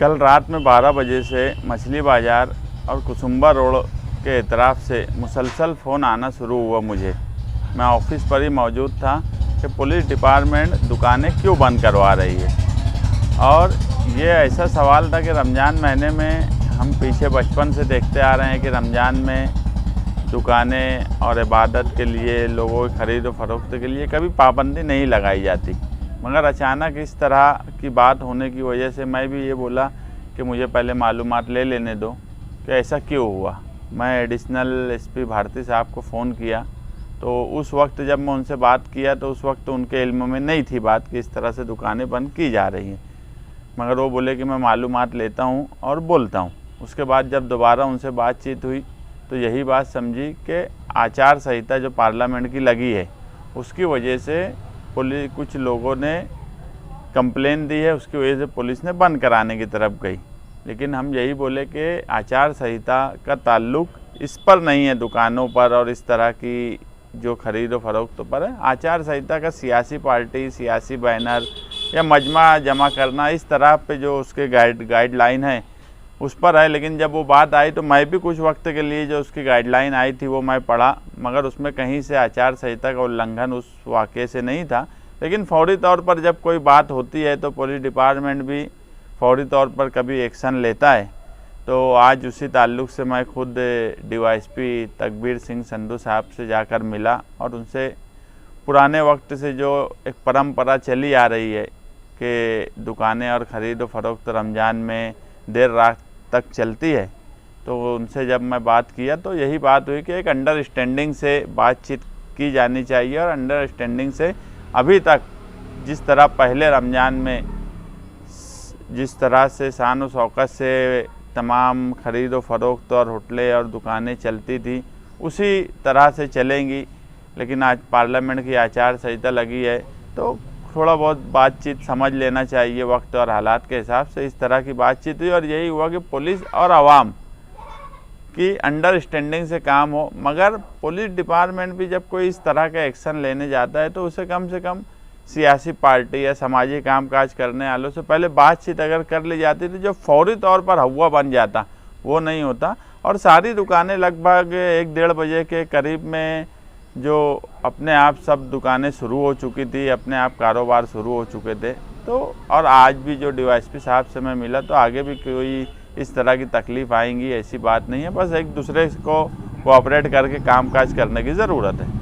कल रात में 12 बजे से मछली बाज़ार और कुसुम्बा रोड के इतराफ़ से मुसलसल फ़ोन आना शुरू हुआ मुझे। मैं ऑफिस पर ही मौजूद था कि पुलिस डिपार्टमेंट दुकानें क्यों बंद करवा रही है। और ये ऐसा सवाल था कि रमज़ान महीने में हम पीछे बचपन से देखते आ रहे हैं कि रमज़ान में दुकानें और इबादत के लिए लोगों की ख़रीद व फ़रोख्त के लिए कभी पाबंदी नहीं लगाई जाती, मगर अचानक इस तरह की बात होने की वजह से मैं भी ये बोला कि मुझे पहले मालूमात ले लेने दो कि ऐसा क्यों हुआ। मैं एडिशनल एसपी भारती साहब को फ़ोन किया, तो उस वक्त जब मैं उनसे बात किया तो उस वक्त उनके इल्म में नहीं थी बात कि इस तरह से दुकानें बंद की जा रही हैं, मगर वो बोले कि मैं मालूमात लेता हूँ और बोलता हूँ। उसके बाद जब दोबारा उनसे बातचीत हुई तो यही बात समझी कि आचार संहिता जो पार्लियामेंट की लगी है उसकी वजह से पुलिस कुछ लोगों ने कंप्लेन दी है, उसकी वजह से पुलिस ने बंद कराने की तरफ गई। लेकिन हम यही बोले कि आचार संहिता का ताल्लुक इस पर नहीं है, दुकानों पर और इस तरह की जो ख़रीद व फ़रोख्त पर है। आचार संहिता का सियासी पार्टी, सियासी बैनर या मजमा जमा करना, इस तरह पे जो उसके गाइडलाइन है उस पर है। लेकिन जब वो बात आई तो मैं भी कुछ वक्त के लिए जो उसकी गाइडलाइन आई थी वो मैं पढ़ा, मगर उसमें कहीं से आचार संहिता का उल्लंघन उस वाक़े से नहीं था। लेकिन फौरी तौर पर जब कोई बात होती है तो पुलिस डिपार्टमेंट भी फौरी तौर पर कभी एक्शन लेता है। तो आज उसी ताल्लुक़ से मैं खुद डीवाईएसपी तकबीर सिंह संधू साहब से जाकर मिला और उनसे पुराने वक्त से जो एक परंपरा चली आ रही है कि दुकानें और ख़रीद व फ़रोख्त रमज़ान में देर रात तक चलती है, तो उनसे जब मैं बात किया तो यही बात हुई कि एक अंडरस्टैंडिंग से बातचीत की जानी चाहिए। और अंडरस्टैंडिंग से अभी तक जिस तरह पहले रमज़ान में जिस तरह से शान व शौकत से तमाम ख़रीद व फ़रोख्त और होटलें और दुकानें चलती थी उसी तरह से चलेंगी। लेकिन आज पार्लियामेंट की आचार संहिता लगी है तो थोड़ा बहुत बातचीत समझ लेना चाहिए वक्त और हालात के हिसाब से। इस तरह की बातचीत हुई और यही हुआ कि पुलिस और आवाम की अंडरस्टैंडिंग से काम हो। मगर पुलिस डिपार्टमेंट भी जब कोई इस तरह का एक्शन लेने जाता है तो उसे कम से कम सियासी पार्टी या समाजी कामकाज करने वालों से पहले बातचीत अगर कर ली जाती तो जो फौरी तौर पर हवा बन जाता वो नहीं होता। और सारी दुकानें लगभग 1-1:30 बजे के करीब में जो अपने आप सब दुकानें शुरू हो चुकी थी, अपने आप कारोबार शुरू हो चुके थे। तो और आज भी जो डीवाईएसपी साहब से मैं मिला तो आगे भी कोई इस तरह की तकलीफ़ आएंगी ऐसी बात नहीं है। बस एक दूसरे को कोऑपरेट करके कामकाज करने की ज़रूरत है।